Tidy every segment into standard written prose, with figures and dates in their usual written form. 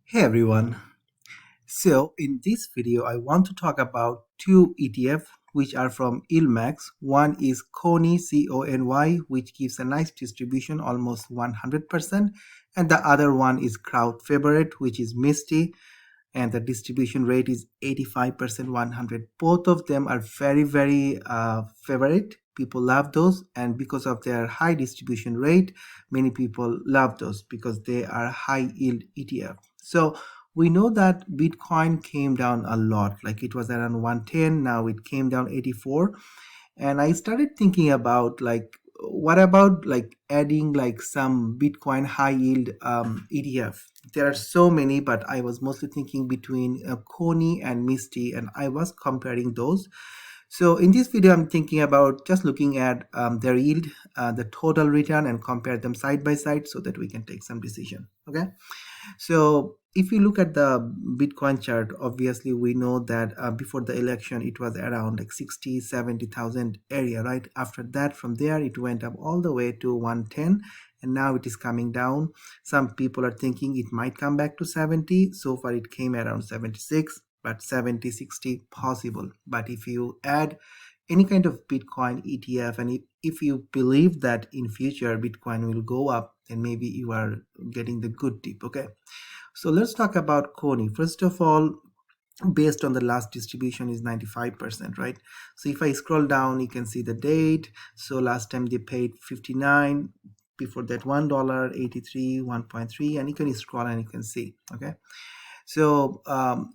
Hey everyone. So in this video I want to talk about two ETF which are from yieldmax. One is CONY CONY, which gives a nice distribution almost 100%, and the other one is crowd favorite, which is MSTY, and the distribution rate is 85% 100. Both of them are very favorite. People love those, and because of their high distribution rate, many people love those because they are high yield ETF. So we know that Bitcoin came down a lot, like it was around 110, now it came down 84. And I started thinking about, like, what about like adding like some Bitcoin high yield ETF. There are so many, but I was mostly thinking between CONY and MSTY, and I was comparing those. So in this video I'm thinking about just looking at their yield, the total return, and compare them side by side so that we can take some decision. Okay, so if you look at the Bitcoin chart, obviously we know that before the election it was around like 60-70,000 area, right? After that, from there it went up all the way to 110, and now it is coming down. Some people are thinking it might come back to 70. So far it came around 76, but 70-60 possible. But if you add any kind of Bitcoin ETF, and if you believe that in future Bitcoin will go up, then maybe you are getting the good tip. Okay, so let's talk about CONY. First of all, based on the last distribution is 95%, right? So if I scroll down, you can see the date. So last time they paid 59, before that $1, 83, 1.3, and you can scroll and you can see. Okay, so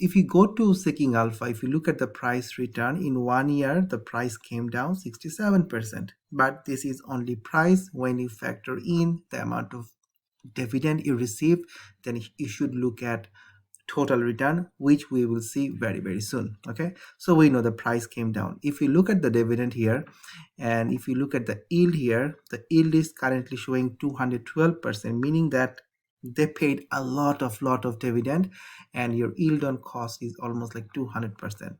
if you go to Seeking Alpha, if you look at the price return in 1 year, the price came down 67%. But this is only price. When you factor in the amount of dividend you receive, then you should look at total return, which we will see very soon. Okay, so we know the price came down. If you look at the dividend here, and if you look at the yield here, the yield is currently showing 212%, meaning that they paid a lot of dividend, and your yield on cost is almost like 200%.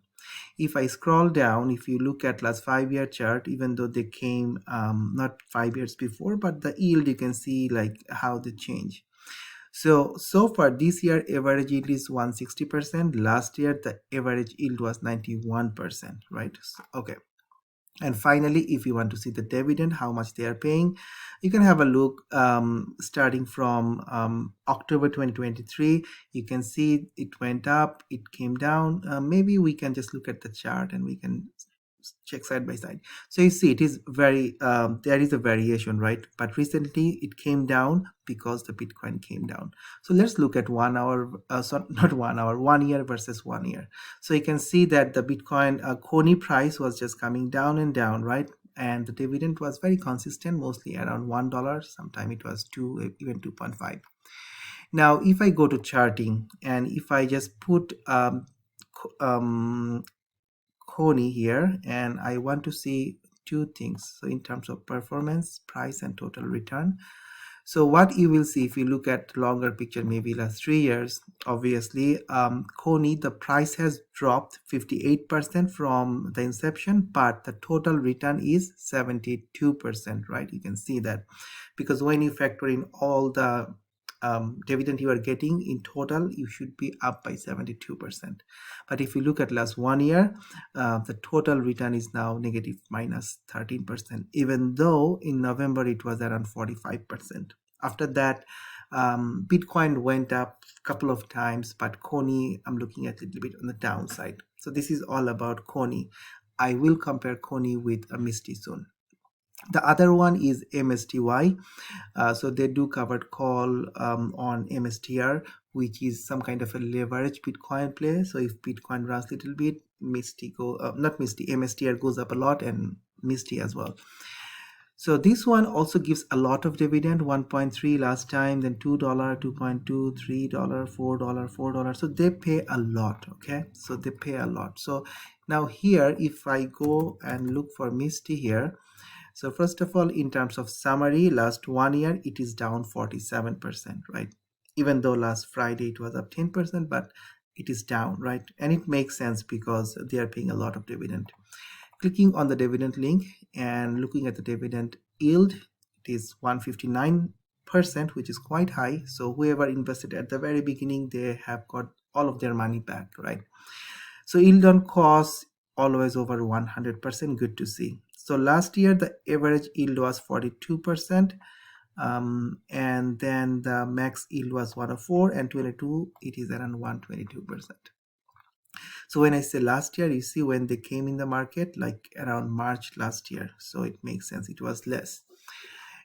If I scroll down, if you look at last 5 year chart, even though they came not 5 years before, but the yield, you can see like how they change. So far this year average yield is 160%. Last year the average yield was 91%, right? Okay, and finally, if you want to see the dividend, how much they are paying, you can have a look. Starting from October 2023, you can see it went up, it came down. Maybe we can just look at the chart and we can check side by side. So you see it is very there is a variation, right? But recently it came down because the Bitcoin came down. So let's look at 1 hour, so not 1 hour, 1 year versus 1 year. So you can see that the Bitcoin CONY price was just coming down and down, right? And the dividend was very consistent, mostly around $1. Sometime it was 2, even 2.5. Now if I go to charting, and if I just put CONY here, and I want to see two things. So in terms of performance, price, and total return. So what you will see if you look at longer picture, maybe last 3 years, obviously CONY, the price has dropped 58% from the inception, but the total return is 72%, right? You can see that, because when you factor in all the dividend you are getting, in total you should be up by 72%. But if you look at last 1 year, the total return is now negative minus 13%, even though in November it was around 45%. After that, Bitcoin went up a couple of times, but CONY, I'm looking at a little bit on the downside. So this is all about CONY. I will compare CONY with a MSTY soon. The other one is MSTY. So they do covered call on MSTR, which is some kind of a leverage Bitcoin play. So if Bitcoin runs a little bit, MSTR goes up a lot, and MSTY as well. So this one also gives a lot of dividend, 1.3 last time, then $2, 2.2, $3, $4, $4. So they pay a lot. Okay, so they pay a lot. So now here, if I go and look for MSTY here, so first of all, in terms of summary, last 1 year it is down 47%, right? Even though last Friday it was up 10%, but it is down, right? And it makes sense because they are paying a lot of dividend. Clicking on the dividend link and looking at the dividend yield, it is 159%, percent, which is quite high. So whoever invested at the very beginning, they have got all of their money back, right? So yield on cost always over 100%, good to see. So last year the average yield was 42%, and then the max yield was 104, and 22 it is around 122%. So when I say last year, you see when they came in the market like around March last year, so it makes sense it was less.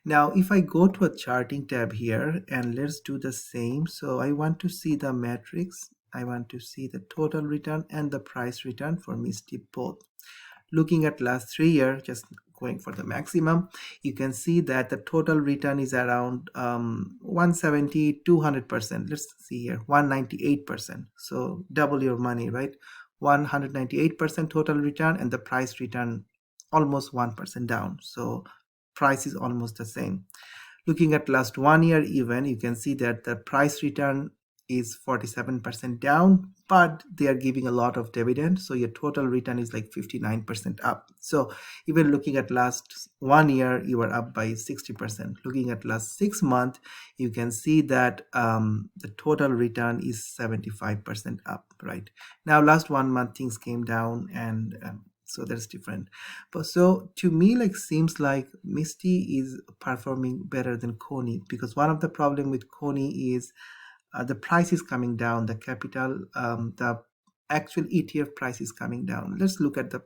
Now if I go to a charting tab here, and let's do the same. So I want to see the metrics, I want to see the total return and the price return for MSTY both. Looking at last 3 years, just going for the maximum, you can see that the total return is around 170, 200%. Let's see here, 198%. So double your money, right? 198% total return, and the price return almost 1% down. So price is almost the same. Looking at last 1 year even, you can see that the price return is 47% down, but they are giving a lot of dividend, so your total return is like 59% up. So even looking at last 1 year, you are up by 60%. Looking at last 6 months, you can see that the total return is 75% up, right? Now last 1 month things came down, and so that's different. But so to me, like, seems like MSTY is performing better than CONY, because one of the problem with CONY is the price is coming down, the capital, the actual ETF price is coming down. Let's look at the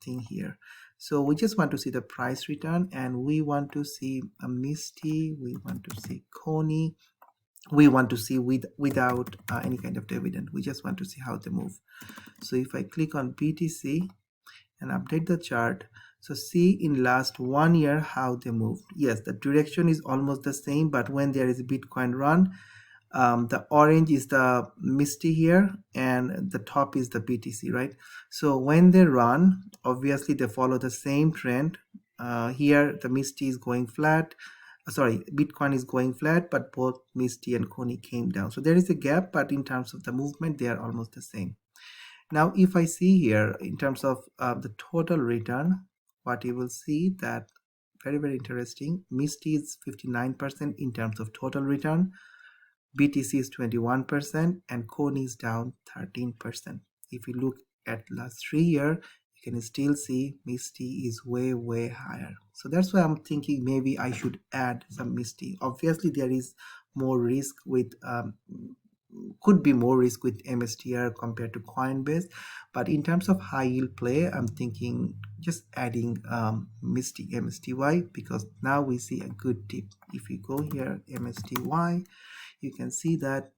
thing here. So we just want to see the price return, and we want to see a MSTY, we want to see CONY, we want to see without any kind of dividend. We just want to see how they move. So if I click on BTC and update the chart, so see in last 1 year how they moved. Yes, the direction is almost the same, but when there is a Bitcoin run, the orange is the MSTY here, and the top is the BTC, right? So when they run, obviously they follow the same trend. Here the MSTY is going flat, sorry, Bitcoin is going flat, but both MSTY and CONY came down. So there is a gap, but in terms of the movement, they are almost the same. Now if I see here in terms of the total return, what you will see that very interesting, MSTY is 59% in terms of total return, BTC is 21%, and CONY is down 13%. If you look at last 3 years, you can still see MSTY is way higher. So that's why I'm thinking maybe I should add some MSTY. Obviously there is more risk with could be more risk with MSTR compared to Coinbase, but in terms of high yield play, I'm thinking just adding MSTY, because now we see a good tip. If you go here, MSTY, you can see that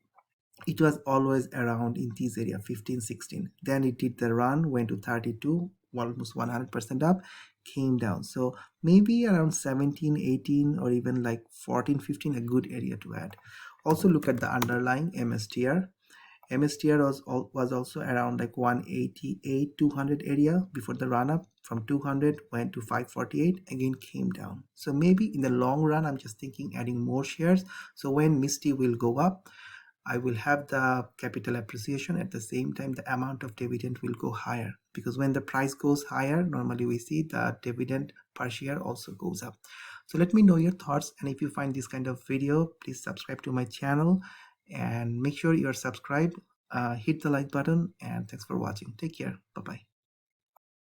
it was always around in this area, 15, 16. Then it did the run, went to 32, almost 100% up, came down. So maybe around 17, 18, or even like 14, 15, a good area to add. Also look at the underlying MSTR. MSTR was also around like 188, 200 area before the run up. From 200 went to 548, again came down. So maybe in the long run, I'm just thinking adding more shares. So when MSTY will go up, I will have the capital appreciation. At the same time, the amount of dividend will go higher, because when the price goes higher, normally we see the dividend per share also goes up. So let me know your thoughts, and if you find this kind of video, please subscribe to my channel and make sure you're subscribed. Hit the like button, and thanks for watching. Take care. Bye-bye.